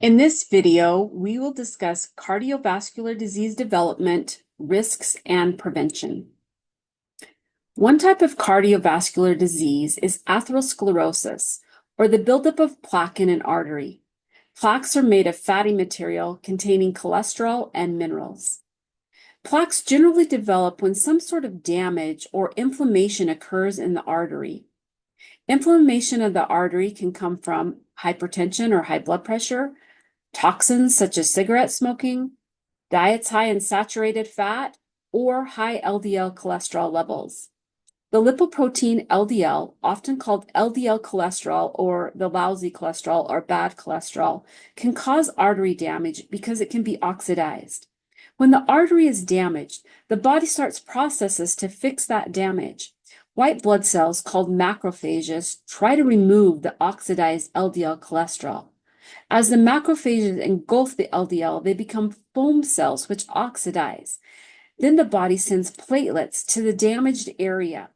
In this video, we will discuss cardiovascular disease development, risks, and prevention. One type of cardiovascular disease is atherosclerosis, or the buildup of plaque in an artery. Plaques are made of fatty material containing cholesterol and minerals. Plaques generally develop when some sort of damage or inflammation occurs in the artery. Inflammation of the artery can come from hypertension or high blood pressure, toxins such as cigarette smoking, diets high in saturated fat, or high LDL cholesterol levels. The lipoprotein LDL, often called LDL cholesterol or the lousy cholesterol or bad cholesterol, can cause artery damage because it can be oxidized. When the artery is damaged, the body starts processes to fix that damage. White blood cells, called macrophages, try to remove the oxidized LDL cholesterol. As the macrophages engulf the LDL, they become foam cells which oxidize. Then the body sends platelets to the damaged area.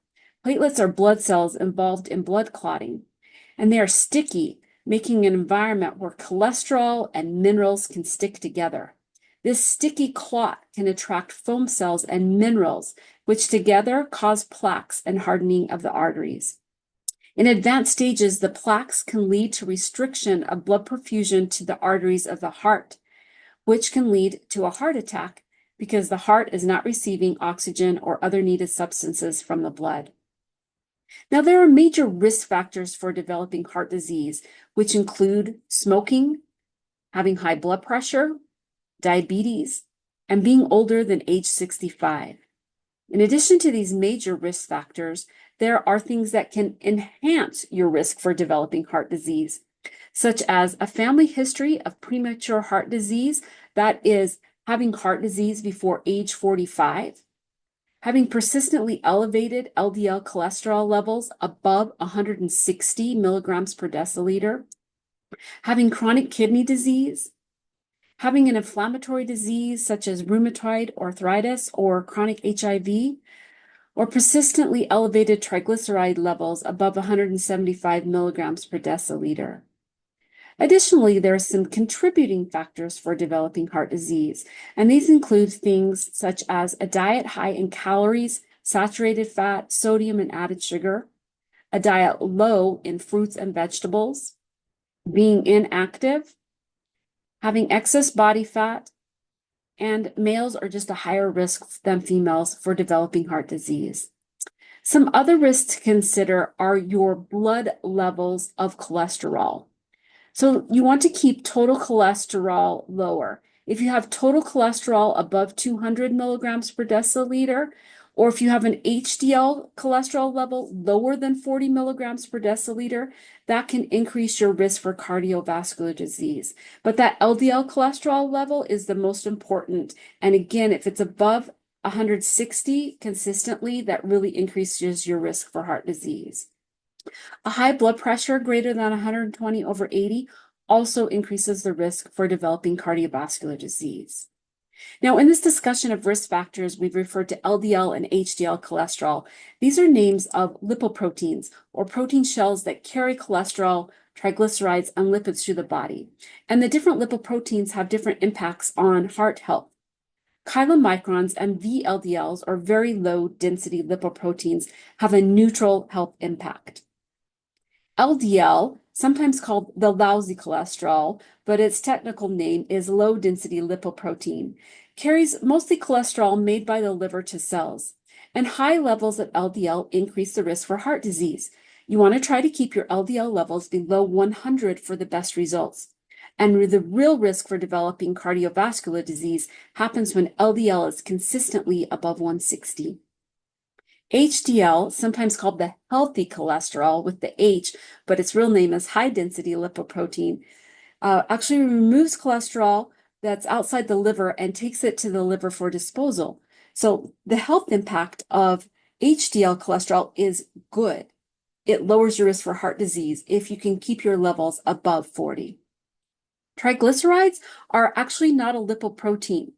Platelets are blood cells involved in blood clotting, and they are sticky, making an environment where cholesterol and minerals can stick together. This sticky clot can attract foam cells and minerals, which together cause plaques and hardening of the arteries. In advanced stages, the plaques can lead to restriction of blood perfusion to the arteries of the heart, which can lead to a heart attack because the heart is not receiving oxygen or other needed substances from the blood. Now, there are major risk factors for developing heart disease, which include smoking, having high blood pressure, diabetes, and being older than age 65. In addition to these major risk factors, there are things that can enhance your risk for developing heart disease, such as a family history of premature heart disease, that is, having heart disease before age 45, having persistently elevated LDL cholesterol levels above 160 milligrams per deciliter, having chronic kidney disease, having an inflammatory disease such as rheumatoid arthritis or chronic HIV, or persistently elevated triglyceride levels above 175 milligrams per deciliter. Additionally, there are some contributing factors for developing heart disease, and these include things such as a diet high in calories, saturated fat, sodium, and added sugar, a diet low in fruits and vegetables, being inactive, having excess body fat, and males are just a higher risk than females for developing heart disease. Some other risks to consider are your blood levels of cholesterol. So you want to keep total cholesterol lower. If you have total cholesterol above 200 milligrams per deciliter, or if you have an HDL cholesterol level lower than 40 milligrams per deciliter, that can increase your risk for cardiovascular disease. But that LDL cholesterol level is the most important. And again, if it's above 160 consistently, that really increases your risk for heart disease. A high blood pressure greater than 120/80 also increases the risk for developing cardiovascular disease. Now, in this discussion of risk factors, we've referred to LDL and HDL cholesterol. These are names of lipoproteins, or protein shells that carry cholesterol, triglycerides, and lipids through the body. And the different lipoproteins have different impacts on heart health. Chylomicrons and VLDLs, or very low density lipoproteins, have a neutral health impact. LDL, sometimes called the lousy cholesterol, but its technical name is low density lipoprotein, carries mostly cholesterol made by the liver to cells. And high levels of LDL increase the risk for heart disease. You want to try to keep your LDL levels below 100 for the best results. And the real risk for developing cardiovascular disease happens when LDL is consistently above 160. HDL, sometimes called the healthy cholesterol with the H, but its real name is high-density lipoprotein, actually removes cholesterol that's outside the liver and takes it to the liver for disposal. So the health impact of HDL cholesterol is good. It lowers your risk for heart disease if you can keep your levels above 40. Triglycerides are actually not a lipoprotein,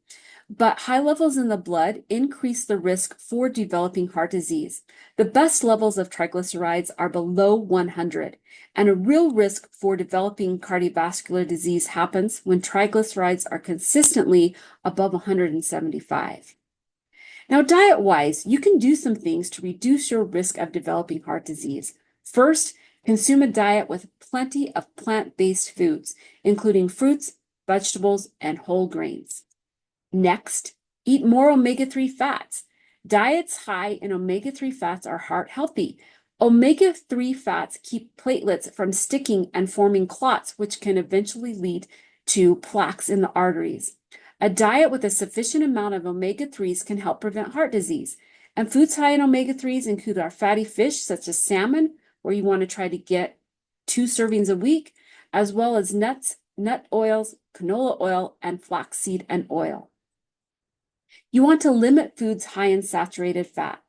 but high levels in the blood increase the risk for developing heart disease. The best levels of triglycerides are below 100, and a real risk for developing cardiovascular disease happens when triglycerides are consistently above 175. Now, diet-wise, you can do some things to reduce your risk of developing heart disease. First, consume a diet with plenty of plant-based foods, including fruits, vegetables, and whole grains. Next, eat more omega-3 fats. Diets high in omega-3 fats are heart healthy. Omega-3 fats keep platelets from sticking and forming clots, which can eventually lead to plaques in the arteries. A diet with a sufficient amount of omega-3s can help prevent heart disease. And foods high in omega-3s include our fatty fish, such as salmon, where you want to try to get 2 servings a week, as well as nuts, nut oils, canola oil, and flaxseed and oil. You want to limit foods high in saturated fat.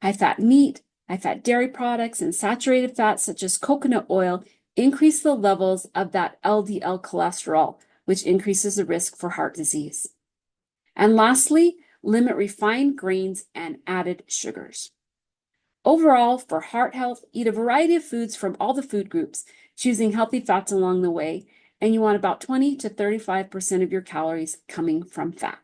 High-fat meat, high-fat dairy products, and saturated fats such as coconut oil increase the levels of that LDL cholesterol, which increases the risk for heart disease. And lastly, limit refined grains and added sugars. Overall, for heart health, eat a variety of foods from all the food groups, choosing healthy fats along the way, and you want about 20 to 35% of your calories coming from fat.